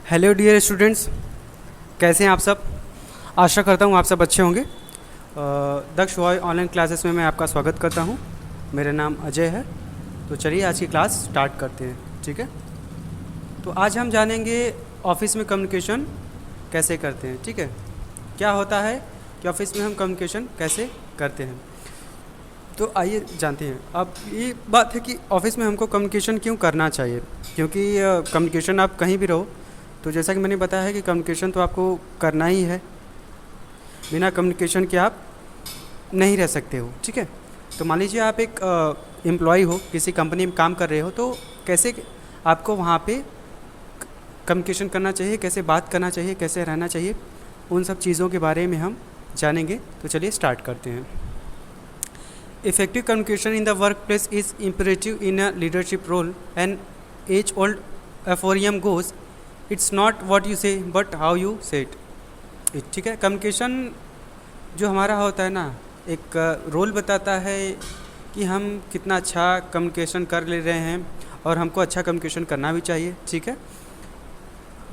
Hello dear students, कैसे हैं आप सब। आशा करता हूँ आप सब अच्छे होंगे। दक्ष वॉय ऑनलाइन क्लासेस में मैं आपका स्वागत करता हूँ। मेरा नाम अजय है। तो चलिए आज की क्लास स्टार्ट करते हैं, ठीक है। तो आज हम जानेंगे ऑफिस में कम्युनिकेशन कैसे करते हैं, ठीक है। क्या होता है कि ऑफिस में हम कम्युनिकेशन कैसे करते हैं। तो आइए जानते हैं। अब ये बात है कि ऑफिस में हमको कम्युनिकेशन क्यों करना चाहिए, क्योंकि कम्युनिकेशन आप कहीं भी रहो, तो जैसा कि मैंने बताया है कि कम्युनिकेशन तो आपको करना ही है। बिना कम्युनिकेशन के आप नहीं रह सकते हो, ठीक है। तो मान लीजिए आप एक एम्प्लॉय हो, किसी कंपनी में काम कर रहे हो, तो कैसे आपको वहाँ पे कम्युनिकेशन करना चाहिए, कैसे बात करना चाहिए, कैसे रहना चाहिए, उन सब चीज़ों के बारे में हम जानेंगे। तो चलिए स्टार्ट करते हैं। Effective communication in the work place is imperative in a leadership role. An age old aphorism goes, it's not what you say but how you say it, ठीक है। कम्युनिकेशन जो हमारा होता है ना, एक रोल बताता है कि हम कितना अच्छा कम्युनिकेशन कर ले रहे हैं, और हमको अच्छा कम्युनिकेशन करना भी चाहिए, ठीक है।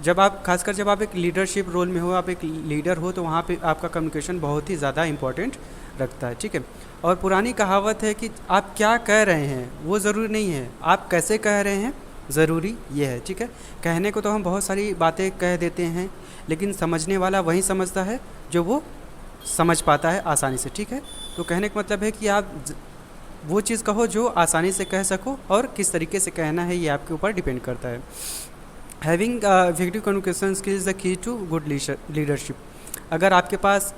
जब आप खासकर जब आप एक लीडरशिप रोल में हो, आप एक लीडर हो, तो वहाँ पे आपका कम्युनिकेशन बहुत ही ज़्यादा इम्पोर्टेंट रखता है, ठीक है। और पुरानी कहावत है कि आप क्या कह रहे हैं वो ज़रूरी नहीं है, आप कैसे कह रहे हैं ज़रूरी ये है, ठीक है। कहने को तो हम बहुत सारी बातें कह देते हैं, लेकिन समझने वाला वही समझता है जो वो समझ पाता है आसानी से, ठीक है। तो कहने का मतलब है कि आप वो चीज़ कहो जो आसानी से कह सको, और किस तरीके से कहना है ये आपके ऊपर डिपेंड करता है। Having effective communication skill is the key to good leadership. अगर आपके पास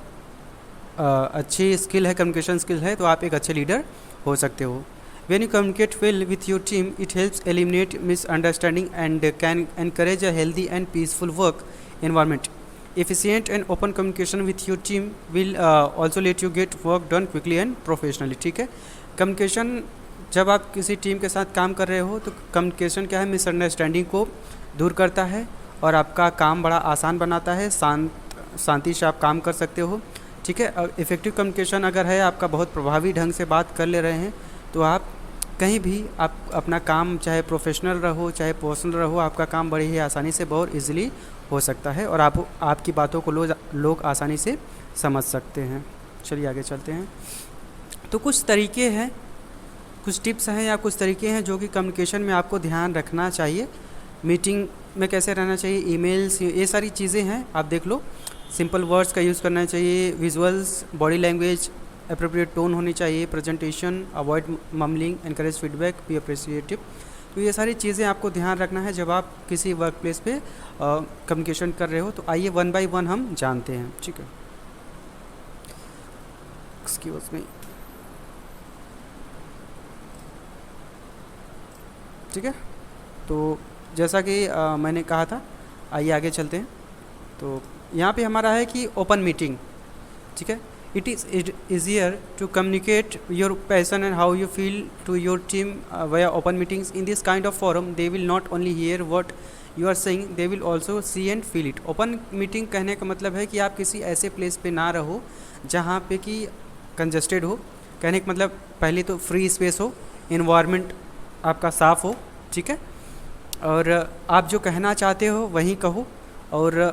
अच्छी स्किल है, कम्युनिकेशन स्किल है, तो आप एक अच्छे लीडर हो सकते हो। When you communicate well with your team, it helps eliminate misunderstanding and can encourage a healthy and peaceful work environment. Efficient and open communication with your team will also let you get work done quickly and professionally, ठीक है। Communication जब आप किसी team के साथ काम कर रहे हो, तो कम्युनिकेशन क्या है, मिसअंडरस्टैंडिंग को दूर करता है और आपका काम बड़ा आसान बनाता है। शांति से आप काम कर सकते हो, ठीक है। इफ़ेक्टिव कम्युनिकेशन अगर है, आपका बहुत प्रभावी ढंग से बात कर ले रहे हैं, तो आप कहीं भी आप अपना काम, चाहे प्रोफेशनल रहो चाहे पर्सनल रहो, आपका काम बड़ी ही आसानी से बहुत इजीली हो सकता है, और आपकी बातों को लोग आसानी से समझ सकते हैं। चलिए आगे चलते हैं। तो कुछ तरीके हैं, कुछ टिप्स हैं या कुछ तरीके हैं जो कि कम्युनिकेशन में आपको ध्यान रखना चाहिए। मीटिंग में कैसे रहना चाहिए, ईमेल्स, ये सारी चीज़ें हैं, आप देख लो। सिंपल वर्ड्स का यूज़ करना चाहिए, visuals, body language, appropriate tone होनी चाहिए, presentation, avoid mumbling, encourage feedback, be appreciative. तो ये सारी चीज़ें आपको ध्यान रखना है जब आप किसी वर्क प्लेस पे कम्युनिकेशन कर रहे हो। तो आइए वन बाय वन हम जानते हैं, ठीक है। एक्सक्यूज मी, ठीक है। तो जैसा कि मैंने कहा था, आइए आगे चलते हैं। तो यहाँ पे हमारा है कि ओपन मीटिंग, ठीक है। It is easier to communicate your passion and how you feel to your team via open meetings. In this kind of forum, they will not only hear what you are saying, they will also see and feel it. Open meeting कहने का मतलब है कि आप किसी ऐसे place पे ना रहो जहाँ पे कि कंजस्टेड हो। कहने का मतलब पहले तो फ्री स्पेस हो, इन्वायरमेंट आपका साफ़ हो, ठीक है, और आप जो कहना चाहते हो वहीं कहो, और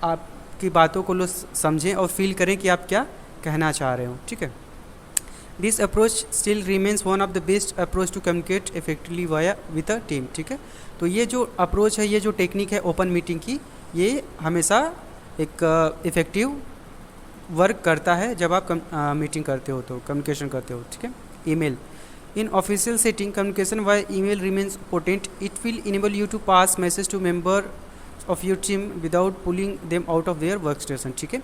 आपकी बातों को लोग समझें और फील करें कि आप क्या कहना चाह रहे हो, ठीक है। This approach still remains one of the best approach to communicate effectively via with a team, ठीक है। तो ये जो अप्रोच है, ये जो टेक्निक है ओपन मीटिंग की, ये हमेशा एक इफ़ेक्टिव वर्क करता है जब आप मीटिंग करते हो, तो कम्युनिकेशन करते हो, ठीक है। Email in official setting, communication via email remains potent. It will enable you to pass message to member of your team without pulling them out of their work station, ठीक है।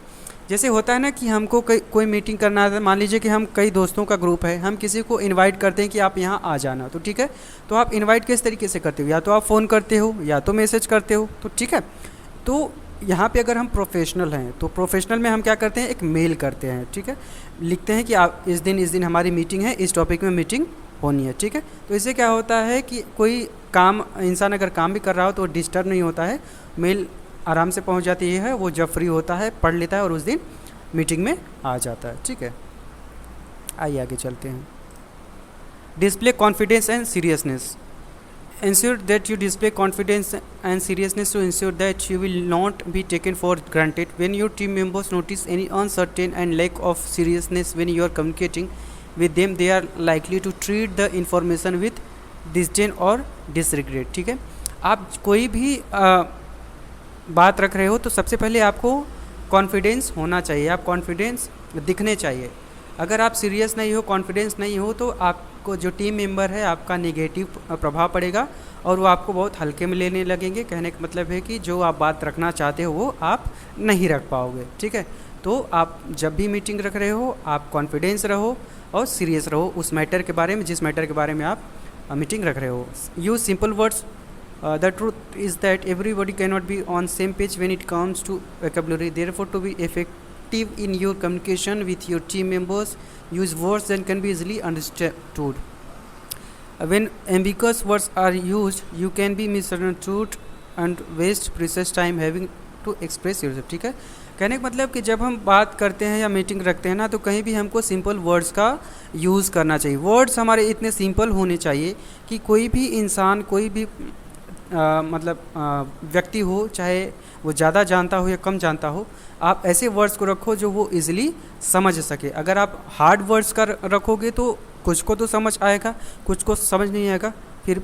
जैसे होता है ना कि हमको कोई मीटिंग करना है, मान लीजिए कि हम कई दोस्तों का ग्रुप है, हम किसी को इनवाइट करते हैं कि आप यहाँ आ जाना, तो ठीक है। तो आप इनवाइट किस तरीके से करते हो, या तो आप फ़ोन करते हो या तो मैसेज करते हो, तो ठीक है। तो यहाँ पे अगर हम प्रोफेशनल हैं, तो प्रोफेशनल में हम क्या करते हैं, एक मेल करते हैं, ठीक है। लिखते हैं कि आप इस दिन हमारी मीटिंग है, इस टॉपिक में मीटिंग होनी है, ठीक है। तो इससे क्या होता है कि कोई काम, इंसान अगर काम भी कर रहा हो तो डिस्टर्ब नहीं होता है, मेल आराम से पहुंच जाती है, वो जब फ्री होता है पढ़ लेता है और उस दिन मीटिंग में आ जाता है, ठीक है। आइए आगे चलते हैं। Display confidence and seriousness. ensure that you display confidence and seriousness to ensure that you will not be taken for granted. When your team members notice any uncertain and lack of seriousness when you are communicating with them, they are likely to treat the information with disdain और disregard. ठीक है, आप कोई भी बात रख रहे हो तो सबसे पहले आपको कॉन्फिडेंस होना चाहिए, आप कॉन्फिडेंस दिखने चाहिए. अगर आप सीरियस नहीं हो, कॉन्फिडेंस नहीं हो, तो आपको जो टीम मेंबर है आपका नेगेटिव प्रभाव पड़ेगा और वो आपको बहुत हल्के में लेने लगेंगे. कहने का मतलब है कि जो आप बात रखना चाहते हो वो आप नहीं रख पाओगे. ठीक है, तो आप जब भी मीटिंग रख रहे हो आप कॉन्फिडेंस रहो और सीरियस रहो उस मैटर के बारे में जिस मैटर के बारे में आप मीटिंग रख रहे हो. Use simple words. The truth is that everybody cannot be on same page when it comes to vocabulary. Therefore, to be effective in your communication with your team members, use words that can be easily understood. When ambiguous words are used, you can be misunderstood and waste precious time having to express yourself. ठीक है, कहने का मतलब कि जब हम बात करते हैं या मीटिंग रखते हैं ना, तो कहीं भी हमको सिंपल वर्ड्स का यूज़ करना चाहिए. वर्ड्स हमारे इतने सिंपल होने चाहिए कि कोई भी इंसान, कोई भी व्यक्ति हो, चाहे वो ज़्यादा जानता हो या कम जानता हो, आप ऐसे वर्ड्स को रखो जो वो इजीली समझ सके. अगर आप हार्ड वर्ड्स का रखोगे तो कुछ को तो समझ आएगा, कुछ को समझ नहीं आएगा, फिर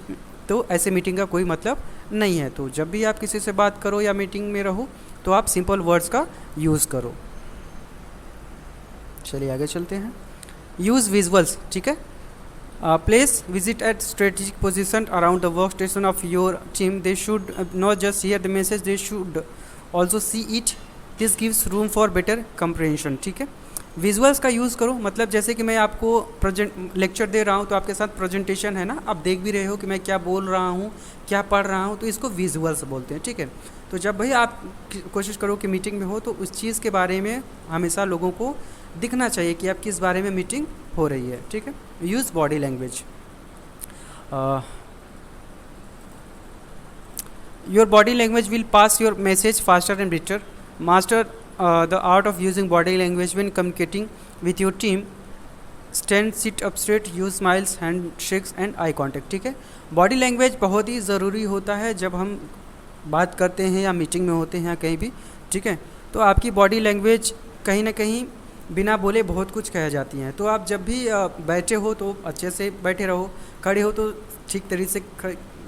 तो ऐसे मीटिंग का कोई मतलब नहीं है. तो जब भी आप किसी से बात करो या मीटिंग में रहो तो आप सिंपल वर्ड्स का यूज़ करो. चलिए आगे चलते हैं. Use visuals. ठीक है, place visit at strategic position around the workstation of your team. They should not just hear the message, they should also see it. This gives room for better comprehension. ठीक है, visuals का use करो. मतलब जैसे कि मैं आपको lecture दे रहा हूँ तो आपके साथ प्रेजेंटेशन है ना, आप देख भी रहे हो कि मैं क्या बोल रहा हूँ, क्या पढ़ रहा हूँ, तो इसको विजुअल्स बोलते हैं. ठीक है, तो जब भाई आप कोशिश करो कि मीटिंग में हो तो उस चीज़ के बारे में हमेशा लोगों को दिखना चाहिए कि आप किस बारे में मीटिंग हो रही है. ठीक है, use body language. Your body language will pass your message faster and better. Master the art of using body language when communicating with your team. Stand, sit up straight, use smiles, handshakes and eye contact. ठीक है, body language बहुत ही ज़रूरी होता है जब हम बात करते हैं या मीटिंग में होते हैं या कहीं भी. ठीक है, तो आपकी बॉडी लैंग्वेज कहीं ना कहीं बिना बोले बहुत कुछ कह जाती हैं. तो आप जब भी बैठे हो तो अच्छे से बैठे रहो, खड़े हो तो ठीक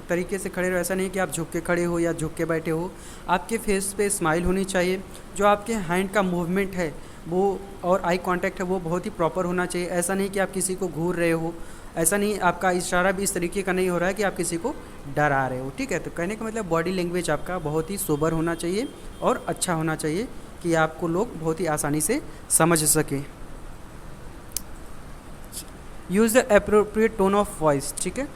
तरीके से खड़े रहो. ऐसा नहीं कि आप झुक के खड़े हो या झुक के बैठे हो. आपके फेस पे स्माइल होनी चाहिए. जो आपके हैंड का मूवमेंट है वो और आई कांटेक्ट है वो बहुत ही प्रॉपर होना चाहिए. ऐसा नहीं कि आप किसी को घूर रहे हो, ऐसा नहीं, आपका इशारा भी इस तरीके का नहीं हो रहा है कि आप किसी को डरा रहे हो. ठीक है, तो कहने का मतलब बॉडी लैंग्वेज आपका बहुत ही सोबर होना चाहिए और अच्छा होना चाहिए कि आपको लोग बहुत ही आसानी से समझ सकें. Use the appropriate tone of voice. ठीक है,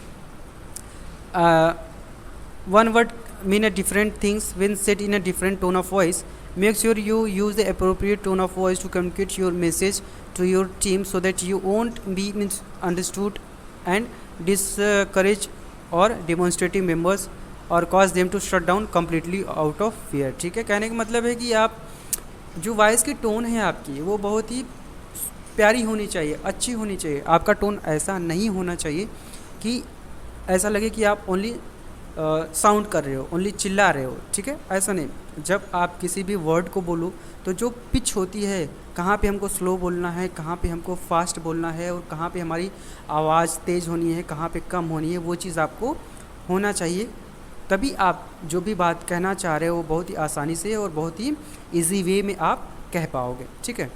one word mean a different things when said in a different tone of voice. Make sure you use the appropriate tone of voice to communicate your message to your team so that you won't be misunderstood and discourage or demonstrative members or cause them to shut down completely out of fear. ठीक है, कहने का मतलब है कि आप जो voice की टोन है आपकी वो बहुत ही प्यारी होनी चाहिए, अच्छी होनी चाहिए. आपका टोन ऐसा नहीं होना चाहिए कि ऐसा लगे कि आप ओनली साउंड कर रहे हो, ओनली चिल्ला रहे हो. ठीक है, ऐसा नहीं. जब आप किसी भी वर्ड को बोलो तो जो पिच होती है, कहाँ पे हमको स्लो बोलना है, कहाँ पे हमको फास्ट बोलना है और कहाँ पे हमारी आवाज़ तेज़ होनी है, कहाँ पे कम होनी है, वो चीज़ आपको होना चाहिए. तभी आप जो भी बात कहना चाह रहे हो बहुत ही आसानी से और बहुत ही ईजी वे में आप कह पाओगे. ठीक है,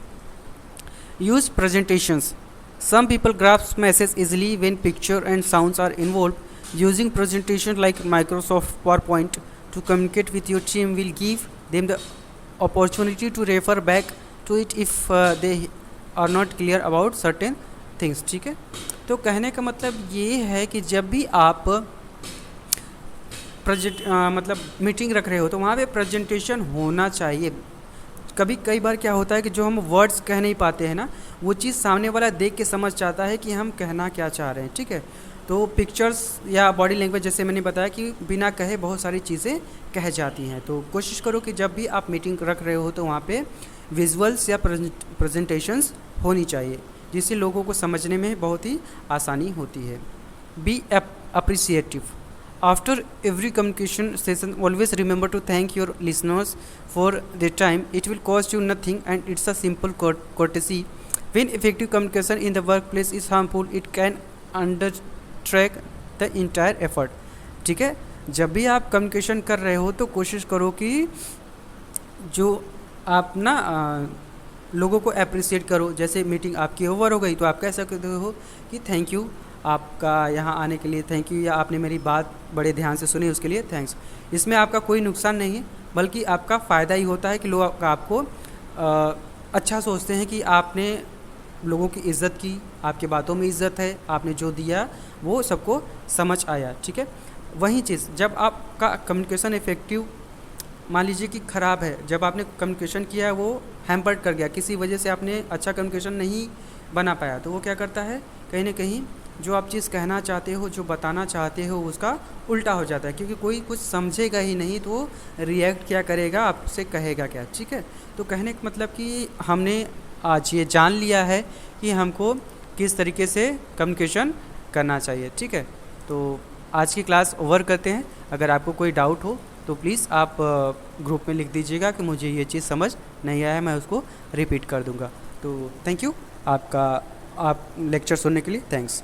use presentations. Some people grasp message easily when picture and sounds are involved. Using presentation like Microsoft PowerPoint to communicate with your team will give them the opportunity to refer back to it if they are not clear about certain things. ठीक है, तो कहने का मतलब ये है कि जब भी आप मीटिंग रख रहे हो तो वहाँ पे प्रेजेंटेशन होना चाहिए. कई बार क्या होता है कि जो हम वर्ड्स कह नहीं पाते हैं ना, वो चीज़ सामने वाला देख के समझ जाता है कि हम कहना क्या चाह रहे हैं. ठीक है, तो पिक्चर्स या बॉडी लैंग्वेज जैसे मैंने बताया कि बिना कहे बहुत सारी चीज़ें कह जाती हैं. तो कोशिश करो कि जब भी आप मीटिंग रख रहे हो तो वहाँ पे विजुअल्स या प्रेजेंटेशंस होनी चाहिए जिससे लोगों को समझने में बहुत ही आसानी होती है. B अप्रिसिएटिव. After every communication session, always remember to thank your listeners for their time. It will cost you nothing and it's a simple courtesy. When effective communication in the workplace is harmful, it can undertrack the entire effort. ठीक है, जब भी आप communication कर रहे हो तो कोशिश करो कि जो आप ना लोगों को अप्रिशिएट करो। जैसे मीटिंग आपकी ओवर हो गई तो आप कह सकते हो कि थैंक यू, आपका यहाँ आने के लिए थैंक यू, या आपने मेरी बात बड़े ध्यान से सुनी उसके लिए थैंक्स। इसमें आपका कोई नुकसान नहीं है, बल्कि आपका फ़ायदा ही होता है कि लोग आपको अच्छा सोचते हैं कि आपने लोगों की इज़्ज़त की, आपके बातों में इज़्ज़त है, आपने जो दिया वो सबको समझ आया। ठीक है, वही चीज़ जब आपका कम्युनिकेशन इफ़ेक्टिव मान लीजिए कि ख़राब है, जब आपने कम्युनिकेशन किया वो हैम्पर्ड कर गया, किसी वजह से आपने अच्छा कम्युनिकेशन नहीं बना पाया, तो वो क्या करता है, कहीं ना कहीं जो आप चीज़ कहना चाहते हो, जो बताना चाहते हो, उसका उल्टा हो जाता है, क्योंकि कोई कुछ समझेगा ही नहीं तो वो रिएक्ट क्या करेगा, आपसे कहेगा क्या। ठीक है, तो कहने का मतलब कि हमने आज ये जान लिया है कि हमको किस तरीके से कम्युनिकेशन करना चाहिए। ठीक है, तो आज की क्लास ओवर करते हैं। अगर आपको कोई डाउट हो तो प्लीज़ आप ग्रुप में लिख दीजिएगा कि मुझे ये चीज़ समझ नहीं आया, मैं उसको रिपीट कर दूँगा। तो थैंक यू आप लेक्चर सुनने के लिए, थैंक्स।